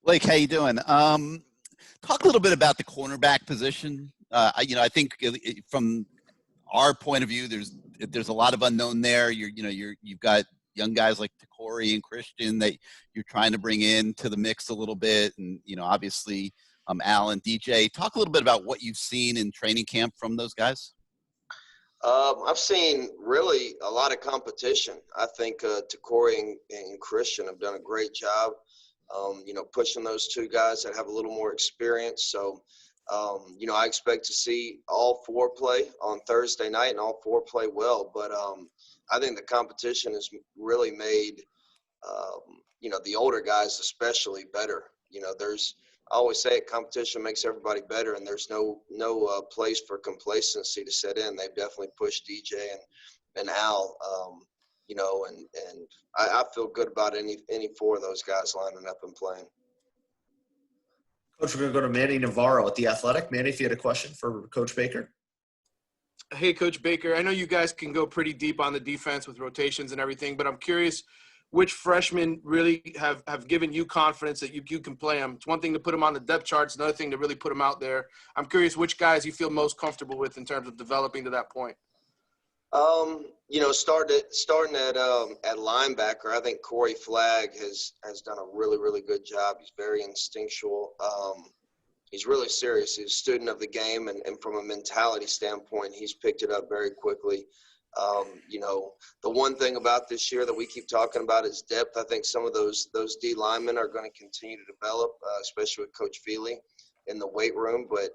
Blake, how you doing? Talk a little bit about the cornerback position. I think from our point of view, there's a lot of unknown there. You've got young guys like Corey and Christian that you're trying to bring into the mix a little bit, and obviously Alan, DJ. Talk a little bit about what you've seen in training camp from those guys. I've seen really a lot of competition. I think Corey and Christian have done a great job. Pushing those two guys that have a little more experience. So, I expect to see all four play on Thursday night and all four play well. But I think the competition has really made, the older guys especially better. I always say competition makes everybody better, and there's no place for complacency to set in. They've definitely pushed DJ and Al. And I feel good about any four of those guys lining up and playing. Coach, we're going to go to Manny Navarro at The Athletic. Manny, if you had a question for Coach Baker. Hey, Coach Baker, I know you guys can go pretty deep on the defense with rotations and everything, but I'm curious which freshmen really have given you confidence that you can play them. It's one thing to put them on the depth charts, another thing to really put them out there. I'm curious which guys you feel most comfortable with in terms of developing to that point. Starting at linebacker, I think Corey Flagg has done a really, really good job. He's very instinctual. He's really serious. He's a student of the game, and from a mentality standpoint, he's picked it up very quickly. The one thing about this year that we keep talking about is depth. I think some of those D linemen are going to continue to develop, especially with Coach Feely in the weight room, but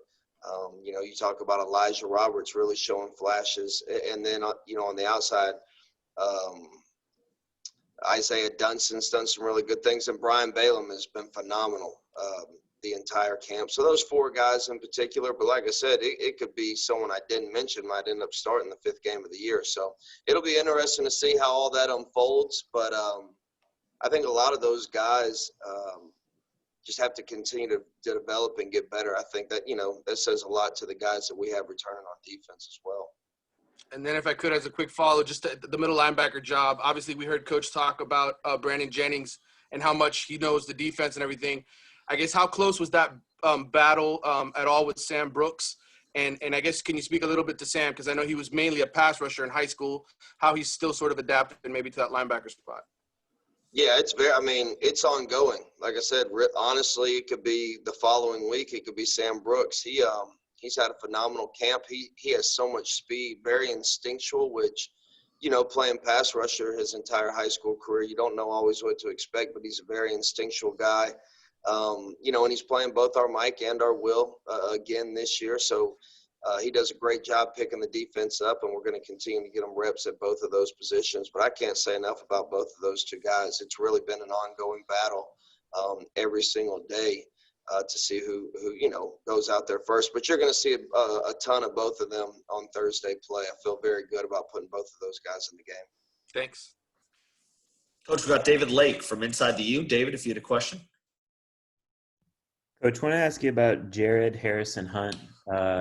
you talk about Elijah Roberts really showing flashes. And then, on the outside, Isaiah Dunson's done some really good things. And Brian Balaam has been phenomenal the entire camp. So those four guys in particular. But like I said, it could be someone I didn't mention might end up starting the fifth game of the year. So it'll be interesting to see how all that unfolds. But I think a lot of those guys just have to continue to develop and get better. I think that, that says a lot to the guys that we have returning on defense as well. And then if I could, as a quick follow, just the middle linebacker job. Obviously, we heard Coach talk about Brandon Jennings and how much he knows the defense and everything. I guess how close was that battle at all with Sam Brooks? And I guess can you speak a little bit to Sam? Because I know he was mainly a pass rusher in high school, how he's still sort of adapted maybe to that linebacker spot. Yeah, it's ongoing. Like I said, honestly, it could be the following week. It could be Sam Brooks. He's had a phenomenal camp. He has so much speed, very instinctual, which, playing pass rusher his entire high school career, you don't know always what to expect, but he's a very instinctual guy. And he's playing both our Mike and our Will again this year. So he does a great job picking the defense up, and we're going to continue to get him reps at both of those positions. But I can't say enough about both of those two guys. It's really been an ongoing battle every single day to see who goes out there first. But you're going to see a ton of both of them on Thursday play. I feel very good about putting both of those guys in the game. Thanks. Coach, we got David Lake from InsideTheU. David, if you had a question. Coach, I want to ask you about Jared Harrison Hunt.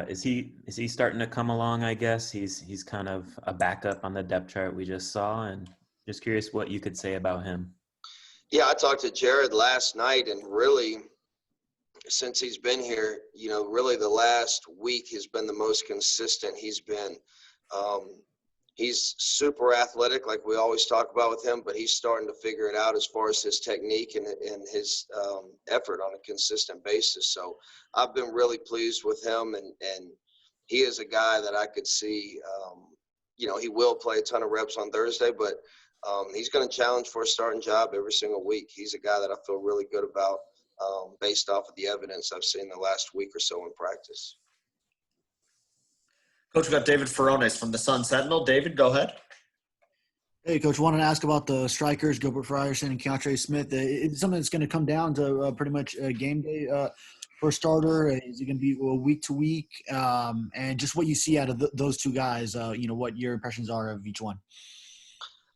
Is he starting to come along? I guess he's kind of a backup on the depth chart we just saw, and just curious what you could say about him. Yeah, I talked to Jared last night, and really, since he's been here, really the last week has been the most consistent he's been. He's super athletic, like we always talk about with him, but he's starting to figure it out as far as his technique and his effort on a consistent basis. So I've been really pleased with him, and he is a guy that I could see, he will play a ton of reps on Thursday, but he's going to challenge for a starting job every single week. He's a guy that I feel really good about based off of the evidence I've seen the last week or so in practice. Coach, we got David Ferrones from the Sun Sentinel. David, go ahead. Hey, Coach, wanted to ask about the strikers, Gilbert Frierson and Keontre Smith. It's something that's going to come down to pretty much game day for a starter. Is it going to be week to week? And just what you see out of those two guys, what your impressions are of each one.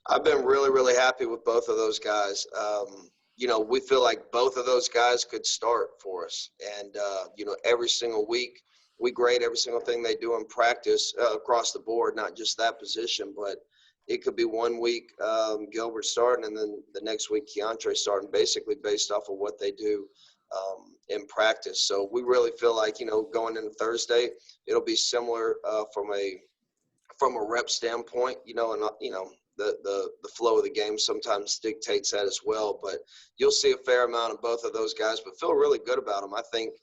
I've been really, really happy with both of those guys. We feel like both of those guys could start for us. And, every single week, we grade every single thing they do in practice across the board, not just that position. But it could be 1 week Gilbert starting, and then the next week Keontre starting, basically based off of what they do in practice. So we really feel like, going into Thursday, it'll be similar from a rep standpoint, and the flow of the game sometimes dictates that as well. But you'll see a fair amount of both of those guys, but feel really good about them. I think,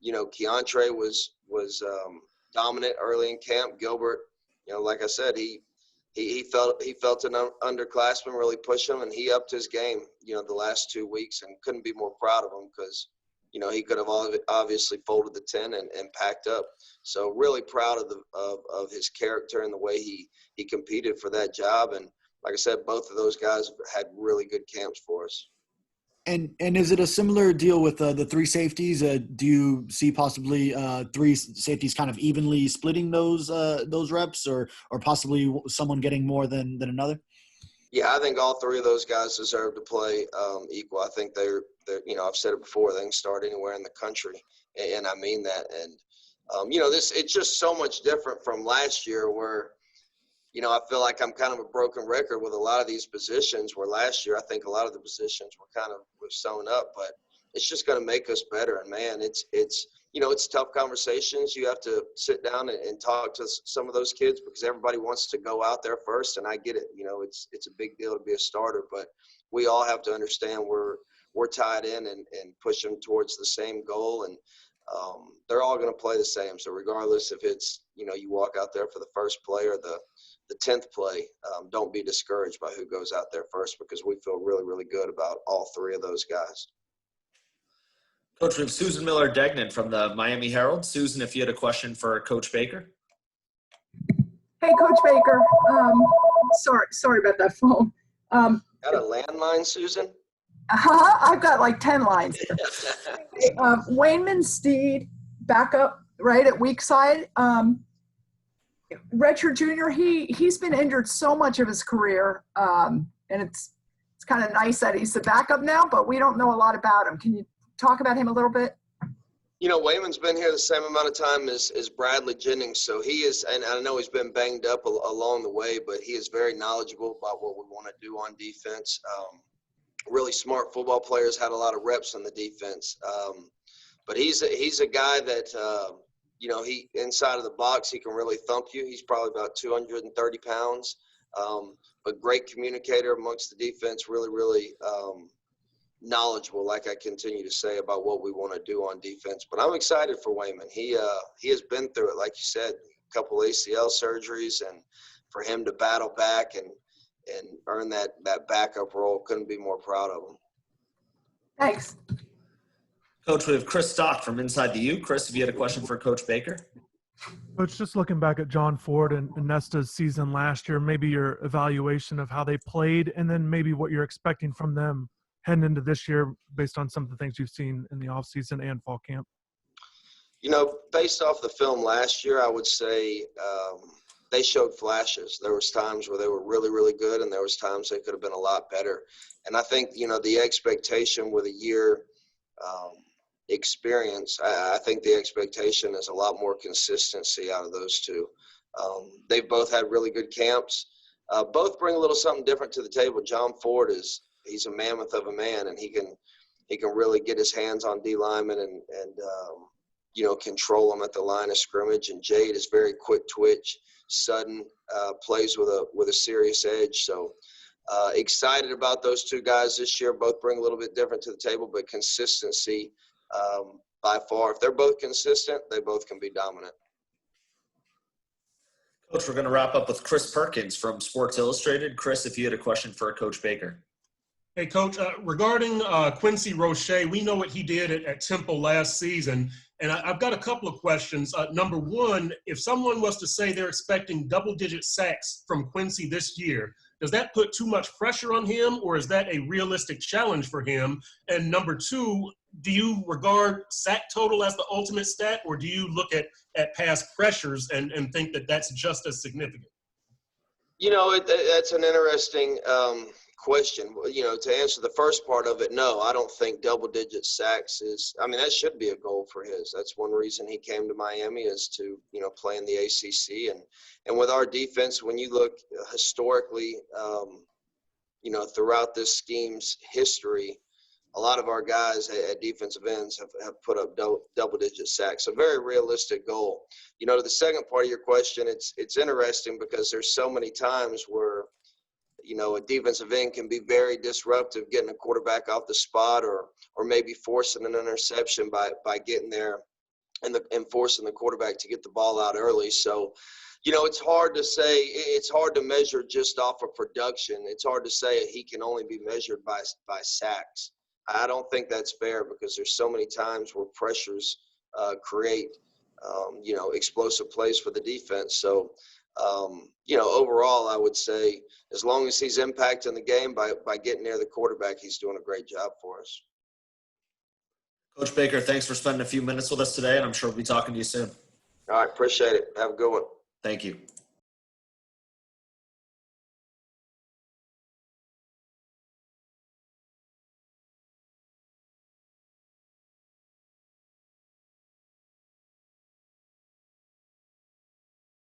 Keontre was dominant early in camp. Gilbert, like I said, he felt an underclassman really push him, and he upped his game, the last 2 weeks, and couldn't be more proud of him because, he could have obviously folded the 10 and packed up. So really proud of his character and the way he competed for that job. And like I said, both of those guys had really good camps for us. And is it a similar deal with the three safeties? Do you see possibly three safeties kind of evenly splitting those reps, or possibly someone getting more than another? Yeah, I think all three of those guys deserve to play equal. I think they're I've said it before, they can start anywhere in the country, and I mean that. And it's just so much different from last year, where I feel like I'm kind of a broken record with a lot of these positions, where last year I think a lot of the positions were kind of sewn up, but it's just going to make us better. And man, it's tough conversations. You have to sit down and talk to some of those kids, because everybody wants to go out there first, and I get it. It's a big deal to be a starter, but we all have to understand we're tied in and pushing towards the same goal, and they're all going to play the same. So regardless if it's, you walk out there for the first play or the 10th play, don't be discouraged by who goes out there first, because we feel really, really good about all three of those guys. Coach, we have Susan Miller-Degnan from the Miami Herald. Susan, if you had a question for Coach Baker. Hey, Coach Baker. Sorry about that phone. Got a landline, Susan? I've got like 10 lines here. Wayman Steed, backup right at weak side. Redshirt junior, he's been injured so much of his career, and it's kind of nice that he's the backup now, but we don't know a lot about him. Can you talk about him a little bit? Wayman's been here the same amount of time as Bradley Jennings, so he is, and I know he's been banged up along the way, but he is very knowledgeable about what we want to do on defense. Really smart football players, had a lot of reps on the defense, but he's a guy that he inside of the box, he can really thump you. He's probably about 230 pounds, but great communicator amongst the defense, really, really knowledgeable, like I continue to say, about what we want to do on defense. But I'm excited for Wayman. He has been through it, like you said, a couple ACL surgeries, and for him to battle back and earn that backup role, couldn't be more proud of him. Thanks. Coach, we have Chris Stock from InsideTheU. Chris, if you had a question for Coach Baker. Coach, just looking back at John Ford and Nesta's season last year, maybe your evaluation of how they played, and then maybe what you're expecting from them heading into this year based on some of the things you've seen in the offseason and fall camp. Based off the film last year, I would say they showed flashes. There was times where they were really, really good, and there was times they could have been a lot better. And I think, the expectation with a year experience, I think the expectation is a lot more consistency out of those two. They've both had really good camps. Both bring a little something different to the table. John Ford he's a mammoth of a man, and he can really get his hands on D linemen and control them at the line of scrimmage. And Jade is very quick twitch, sudden, plays with a serious edge. So excited about those two guys this year. Both bring a little bit different to the table, but consistency by far. If they're both consistent, they both can be dominant. Coach, we're going to wrap up with Chris Perkins from Sports Illustrated. Chris, if you had a question for Coach Baker. Hey, Coach, regarding Quincy Roche, we know what he did at Temple last season, and I've got a couple of questions. Number one, if someone was to say they're expecting double-digit sacks from Quincy this year, does that put too much pressure on him, or is that a realistic challenge for him? And number two, do you regard sack total as the ultimate stat, or do you look at past pressures and think that that's just as significant? That's an interesting question. You know, to answer the first part of it, no, I don't think double-digit sacks is. I mean, that should be a goal for his. That's one reason he came to Miami, is to, you know, play in the ACC. And with our defense, when you look historically, you know, throughout this scheme's history, a lot of our guys at defensive ends have put up double-digit sacks. A very realistic goal. You know, to the second part of your question, it's interesting because there's so many times where, you know, a defensive end can be very disruptive, getting a quarterback off the spot or maybe forcing an interception by getting there and forcing the quarterback to get the ball out early. So, you know, it's hard to say. It's hard to measure just off of production. It's hard to say he can only be measured by sacks. I don't think that's fair because there's so many times where pressures create, you know, explosive plays for the defense. So, you know, overall, I would say as long as he's impacting the game by getting near the quarterback, he's doing a great job for us. Coach Baker, thanks for spending a few minutes with us today, and I'm sure we'll be talking to you soon. All right, appreciate it. Have a good one. Thank you.